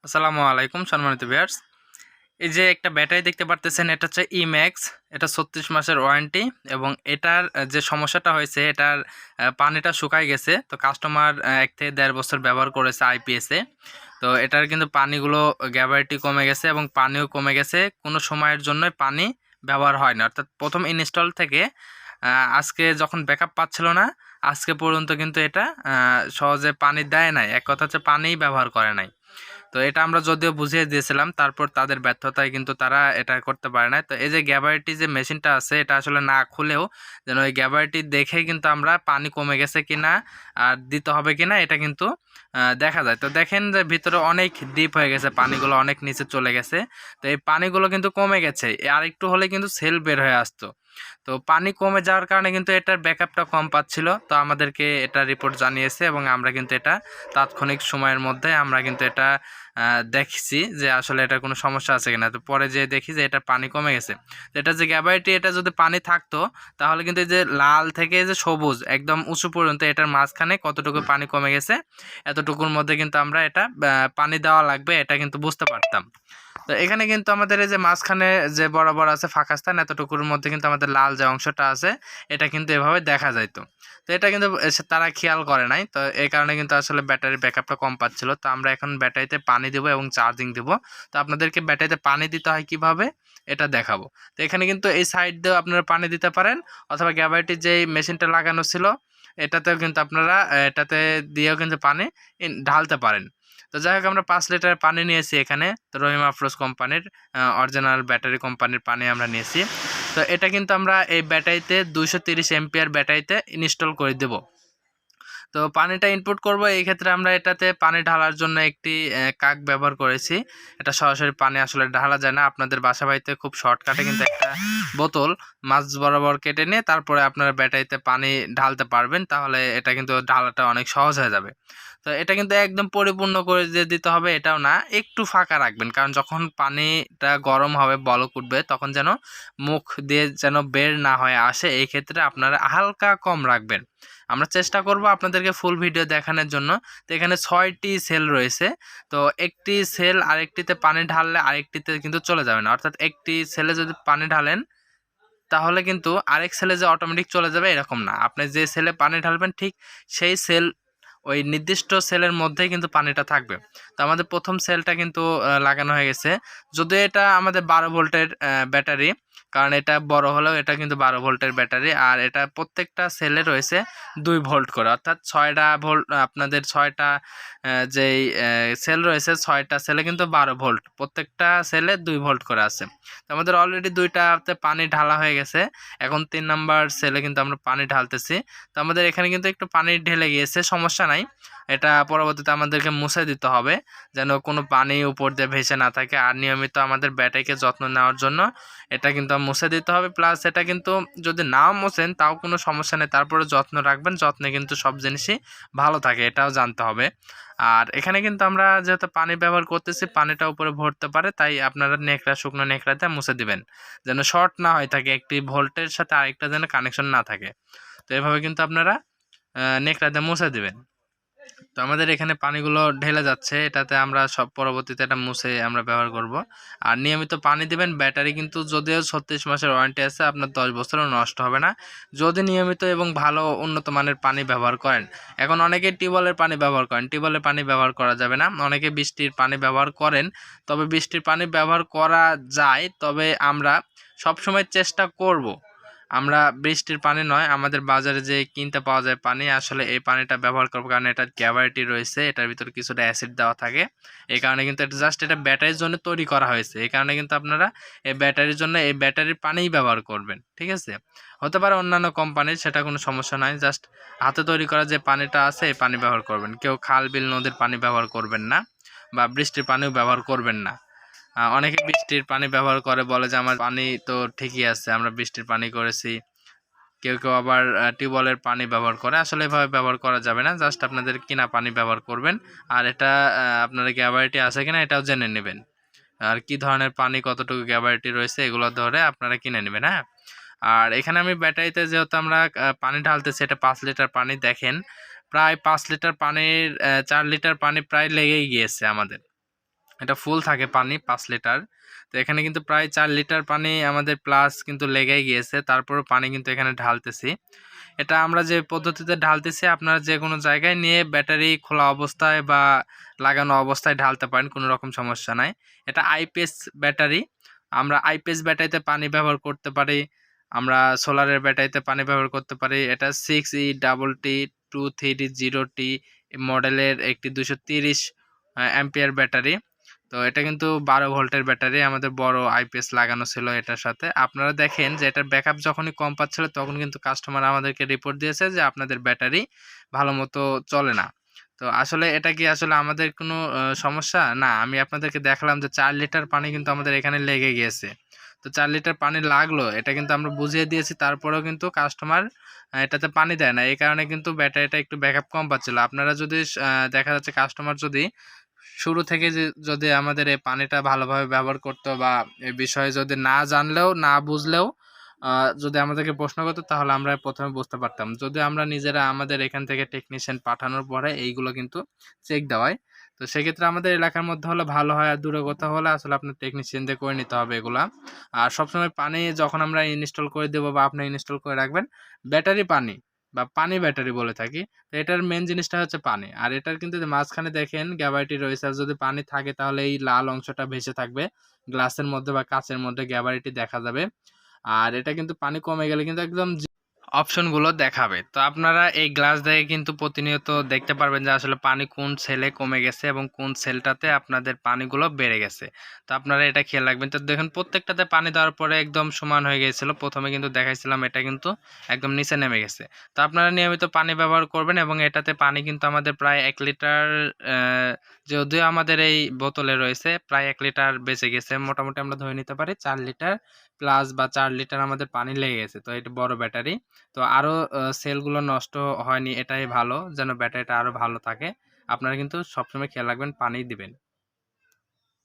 আসসালামু আলাইকুম সম্মানিত ভিউয়ার্স। এই যে একটা ব্যাটারি দেখতে পারতেছেন, এটা হচ্ছে ইম্যাক্স। এটা 36 মাসের ওয়ারেন্টি এবং এটার যে সমস্যাটা হয়েছে, এটার পানিটা শুকায় গেছে। তো কাস্টমার ১ থেকে ১.৫ বছর ব্যবহার করেছে আইপিএসে। তো এটার কিন্তু পানিগুলো গ্যাভারিটি কমে গেছে এবং পানিও কমে গেছে। কোনো সময়ের জন্যই পানি ব্যবহার হয় না। অর্থাৎ প্রথম ইনস্টল থেকে আজকে যখন ব্যাকআপ পাচ্ছিল না, আজকে পর্যন্ত কিন্তু এটা সহজে পানি দেয় নাই। এক কথা হচ্ছে পানিই ব্যবহার করে নাই। তো এটা আমরা যদিও বুঝিয়ে দিয়েছিলাম, তারপর তাদের ব্যর্থতায় কিন্তু তারা এটা করতে পারে না। তো এই যে গ্যাবারিটি যে মেশিনটা আছে, এটা আসলে না খুলেও যেন ওই গ্যাবারিটি দেখে কিন্তু আমরা পানি কমে গেছে কিনা আর দিতে হবে কিনা এটা কিন্তু দেখা যায়। তো দেখেন যে ভিতরে অনেক ডিপ হয়ে গেছে, পানিগুলো অনেক নিচে চলে গেছে। তো এই পানিগুলো কিন্তু কমে গেছে, আর একটু হলে কিন্তু সেল বের হয়ে আসতো। তো পানি কমে যাওয়ার কারণে কিন্তু এটার ব্যাকআপটা কম পাচ্ছিল। তো আমাদেরকে এটা রিপোর্ট জানিয়েছে এবং আমরা কিন্তু এটা তাৎক্ষণিক সময়ের মধ্যে আমরা কিন্তু এটা দেখছি যে আসলে এটার কোনো সমস্যা আছে কিনা। তো পরে যেয়ে দেখি যে এটা পানি কমে গেছে। তো এটা যে গ্যাবারিটি, এটা যদি পানি থাকতো তাহলে কিন্তু এই যে লাল থেকে যে সবুজ একদম উঁচু পর্যন্ত এটার মাঝখানে কতটুকু পানি কমে গেছে, এতটুকুর মধ্যে কিন্তু আমরা এটা পানি দেওয়া লাগবে এটা কিন্তু বুঝতে পারতাম। তো এখানে কিন্তু আমাদের এই যে মাঝখানে যে বরাবর আছে ফাঁকা স্থান, এতটুকুর মধ্যে কিন্তু আমাদের লাল যে অংশটা আছে এটা কিন্তু এভাবে দেখা যাইতো। তো এটা কিন্তু তারা খেয়াল করে নাই। তো এই কারণে কিন্তু আসলে ব্যাটারি ব্যাকআপটা কম পাচ্ছিল। তো আমরা এখন ব্যাটারিতে পানি দেবো এবং চার্জিং দেবো। তো আপনাদেরকে ব্যাটারিতে পানি দিতে হয় কিভাবে এটা দেখাবো। তো এখানে কিন্তু এই সাইড দিয়েও আপনারা পানি দিতে পারেন, অথবা গ্যাবারিটির যেই মেশিনটা লাগানো ছিল এটাতেও কিন্তু আপনারা এটাতে দিয়েও কিন্তু পানি ঢালতে পারেন। তো যাই হোক, আমরা ৫ লিটার পানি নিয়েছি এখানে। তো রহিম আফরোজ কোম্পানির অরিজিনাল ব্যাটারি কোম্পানির পানি আমরা নিয়েছি। তো এটা কিন্তু আমরা এই ব্যাটারিতে ২৩০ এম্পিয়ার ব্যাটারিতে ইনস্টল করে দেব। তো পানিটা ইনপুট করব, এই ক্ষেত্রে আমরা এটাতে পানি ঢালার জন্য একটি কাক ব্যবহার করেছি। এটা সরাসরি পানি আসলে ঢালা যায় না। আপনাদের বাসা বাড়িতে খুব শর্টকাটে কিন্তু একটা বোতল মাছ বরাবর কেটে নিয়ে তারপরে আপনারা ব্যাটারিতে পানি ঢালতে পারবেন, তাহলে এটা কিন্তু ঢালাটা অনেক সহজ হয়ে যাবে। তো এটা কিন্তু একদম পরিপূর্ণ করে যে দিতে হবে এটাও না, একটু ফাঁকা রাখবেন, কারণ যখন পানিটা গরম হবে বলক উঠবে তখন যেন মুখ দিয়ে যেন বের না হয়ে আসে, এই ক্ষেত্রে আপনারা হালকা কম রাখবেন। আমরা চেষ্টা করব আপনাদেরকে ফুল ভিডিও দেখানোর জন্য। তো এখানে ৬টি সেল রয়েছে। তো একটি সেল আরেকটিতে পানি ঢাললে আরেকটিতে কিন্তু চলে যাবে না। অর্থাৎ একটি সেলে যদি পানি ঢালেন তাহলে কিন্তু আরেক সেলে যে অটোমেটিক চলে যাবে এরকম না। আপনি যে সেলে পানি ঢালবেন ঠিক সেই সেল, ওই নির্দিষ্ট সেলের মধ্যেই কিন্তু পানিটা থাকবে। তো আমাদের প্রথম সেলটা কিন্তু লাগানো হয়ে গেছে। যদিও এটা আমাদের ১২ ভোল্টের ব্যাটারি, কারণ এটা বড় হলেও এটা কিন্তু ১২ ভোল্টের ব্যাটারি, আর এটা প্রত্যেকটা সেলে রয়েছে ২ ভোল্ট করে, অর্থাৎ ৬টা ভোল্ট। আপনাদের ৬টা যেই সেল রয়েছে, ৬টা সেলে কিন্তু ১২ ভোল্ট, প্রত্যেকটা সেলে ২ ভোল্ট করে আছে। তো আমাদের অলরেডি ২টাতে পানি ঢালা হয়ে গেছে। এখন ৩ নাম্বার সেলে কিন্তু আমরা পানি ঢালতেছি। তো আমাদের এখানে কিন্তু একটু পানি ঢেলে গিয়েছে, সমস্যা নাই। এটা পরবর্তীতে আমাদেরকে মুছে দিতে হবে যেন কোনো পানি উপর দিয়ে ভেসে না থাকে। আর নিয়মিত আমাদের ব্যাটারিকে যত্ন নেওয়ার জন্য এটা কিন্তু মুছে দিতে হবে। প্লাস এটা কিন্তু যদি নাও মোছেন তাও কোনো সমস্যা নেই, তারপরে যত্ন রাখবেন। যত্নে কিন্তু সব জিনিসই ভালো থাকে, এটাও জানতে হবে। আর এখানে কিন্তু আমরা যেহেতু পানি ব্যবহার করতেছি, পানিটা উপরে ভরতে পারে, তাই আপনারা নেকড়া, শুকনো নেকড়াতে মুছে দিবেন যেন শর্ট না হয়ে থাকে, একটি ভোল্টের সাথে আরেকটা যেন কানেকশন না থাকে। তো এভাবে কিন্তু আপনারা নেকড়াতে মুছে দিবেন। তো আমাদের এখানে পানিগুলো ঢেলে যাচ্ছে, এটাতে আমরা সব পরবর্তীতে এটা মুছে আমরা ব্যবহার করব। আর নিয়মিত পানি দিবেন। ব্যাটারি কিন্তু যদিও ৩৬ মাসের ওয়ারেন্টি আছে, আপনার ১০ বছরও নষ্ট হবে না যদি নিয়মিত এবং ভালো উন্নত মানের পানি ব্যবহার করেন। এখন অনেকে টিউবওয়েলের পানি ব্যবহার করেন, টিউবওয়েলের পানি ব্যবহার করা যাবে না। অনেকে বৃষ্টির পানি ব্যবহার করেন, তবে বৃষ্টির পানি ব্যবহার করা যায়, তবে আমরা সবসময় চেষ্টা করব আমরা বৃষ্টির পানি নয়, আমাদের বাজারে যে কিনতে পাওয়া যায় পানি, আসলে এই পানিটা ব্যবহার করবো, কারণ এটার গ্যাভারিটি রয়েছে, এটার ভিতরে কিছুটা অ্যাসিড দেওয়া থাকে। এই কারণে কিন্তু এটা জাস্ট এটা ব্যাটারির জন্য তৈরি করা হয়েছে। এই কারণে কিন্তু আপনারা এই ব্যাটারির জন্য এই ব্যাটারির পানিই ব্যবহার করবেন, ঠিক আছে? হতে পারে অন্যান্য কোম্পানির, সেটা কোনো সমস্যা নয়। জাস্ট হাতে তৈরি করা যে পানিটা আছে এই পানি ব্যবহার করবেন। কেউ খাল বিল নদীর পানি ব্যবহার করবেন না, বা বৃষ্টির পানিও ব্যবহার করবেন না। অনেকে বৃষ্টির পানি ব্যবহার করে, বলে যে আমার পানি তো ঠিকই আছে, আমরা বৃষ্টির পানি করেছি। কেউ কেউ আবার টিউবওয়েলের পানি ব্যবহার করে, আসলে এভাবে ব্যবহার করা যাবে না। জাস্ট আপনাদের কিনা পানি ব্যবহার করবেন। আর এটা আপনার গ্যাভারিটি আছে কিনা এটাও জেনে নেবেন, আর কি ধরনের পানি কতটুকু গ্যাভারিটি রয়েছে এগুলো ধরে আপনারা কিনে নেবেন। হ্যাঁ, আর এখানে আমি ব্যাটারিতে যেহেতু আমরা পানি ঢালতেছি, এটা ৫ লিটার পানি, দেখেন প্রায় ৫ লিটার পানির ৪ লিটার পানি প্রায় লেগেই গিয়েছে আমাদের। এটা ফুল থাকে পানি 5 লিটার। তো এখানে কিন্তু প্রায় 4 লিটার পানি আমাদের প্লাস কিন্তু লেগেই গিয়েছে। তারপরেও পানি কিন্তু এখানে ঢালতেছি। এটা আমরা যে পদ্ধতিতে ঢালতেছি আপনারা যেকোনো জায়গায় নিয়ে ব্যাটারি খোলা অবস্থায় বা লাগানো অবস্থায় ঢালতে পারেন, কোনো রকম সমস্যা নাই। এটা আইপিএস ব্যাটারি। আমরা আইপিএস ব্যাটারিতে পানি ব্যবহার করতে পারি। আমরা সোলারের ব্যাটারিতে পানি ব্যবহার করতে পারি। এটা 6E-T-23D0T মডেলের একটি 230 অ্যাম্পিয়ার ব্যাটারি। তো এটা কিন্তু 12 ভোল্টের ব্যাটারি। আমাদের বড় আইপিএস লাগানো ছিল এটার সাথে। আপনারা দেখেন যে এটার ব্যাকআপ যখনই কম পাচ্ছিল তখন কিন্তু কাস্টমার আমাদেরকে রিপোর্ট দিয়েছে যে আপনাদের ব্যাটারি ভালো মতো চলে না। তো আসলে এটা কি আসলে আমাদের কোনো সমস্যা? না, আমি আপনাদেরকে দেখালাম যে 4 লিটার পানি কিন্তু আমাদের এখানে লেগে গিয়েছে। তো 4 লিটার পানি লাগলো, এটা কিন্তু আমরা বুঝিয়ে দিয়েছি, তারপরেও কিন্তু কাস্টমার এটাতে পানি দেয় না। এই কারণে কিন্তু ব্যাটারিটা একটু ব্যাকআপ কম পাচ্ছিল। আপনারা যদি দেখা যাচ্ছে কাস্টমার যদি শুরু থেকে যদি আমাদের এই পানিটা ভালোভাবে ব্যবহার করতো বা এই বিষয়ে যদি না জানলেও না বুঝলেও যদি আমাদেরকে প্রশ্ন করতো তাহলে আমরা প্রথমে বুঝতে পারতাম। যদি আমরা নিজেরা আমাদের এখান থেকে টেকনিশিয়ান পাঠানোর পরে এইগুলো কিন্তু চেক দেওয়ায়, তো সেক্ষেত্রে আমাদের এলাকার মধ্যে হলে ভালো হয়। আর দূরে কোথাও হলে আসলে আপনার টেকনিশিয়ান দিয়ে করে নিতে হবে এগুলা। আর সবসময় পানি যখন আমরা ইনস্টল করে দেবো বা আপনি ইনস্টল করে রাখবেন, ব্যাটারি পানি বা পানি ব্যাটারি বলে থাকি। তো এটার মেন জিনিসটা হচ্ছে পানি। আর এটার কিন্তু যে মাঝখানে দেখেন গ্যাবারিটি রয়েছে, আর যদি পানি থাকে তাহলে এই লাল অংশটা ভেসে থাকবে গ্লাসের মধ্যে বা কাচের মধ্যে গ্যাবারিটি দেখা যাবে। আর এটা কিন্তু পানি কমে গেলে কিন্তু একদম অপশনগুলো দেখাবে। তো আপনারা এই গ্লাস দেখে কিন্তু প্রতিনিয়ত দেখতে পারবেন যে আসলে পানি কোন সেলে কমে গেছে এবং কোন সেলটাতে আপনাদের পানিগুলো বেড়ে গেছে। তো আপনারা এটা খেয়াল রাখবেন। তো দেখুন প্রত্যেকটাতে পানি দেওয়ার পরে একদম সমান হয়ে গিয়েছিল। প্রথমে কিন্তু দেখাইছিলাম এটা কিন্তু একদম নিচে নেমে গেছে। তো আপনারা নিয়মিত পানি ব্যবহার করবেন এবং এটাতে পানি কিন্তু আমাদের প্রায় 1 লিটার, যদিও আমাদের এই বোতলে রয়েছে প্রায় 1 লিটার বেঁচে গেছে। মোটামুটি আমরা ধরে নিতে পারি 4 লিটার প্লাস বা 4 লিটার আমাদের পানি লেগে গেছে। তো এটা বড় ব্যাটারি। তো আরও সেলগুলো নষ্ট হয়নি, এটাই ভালো, যেন ব্যাটারিটা আরও ভালো থাকে। আপনারা কিন্তু সবসময় খেয়াল রাখবেন, পানি দিবেন।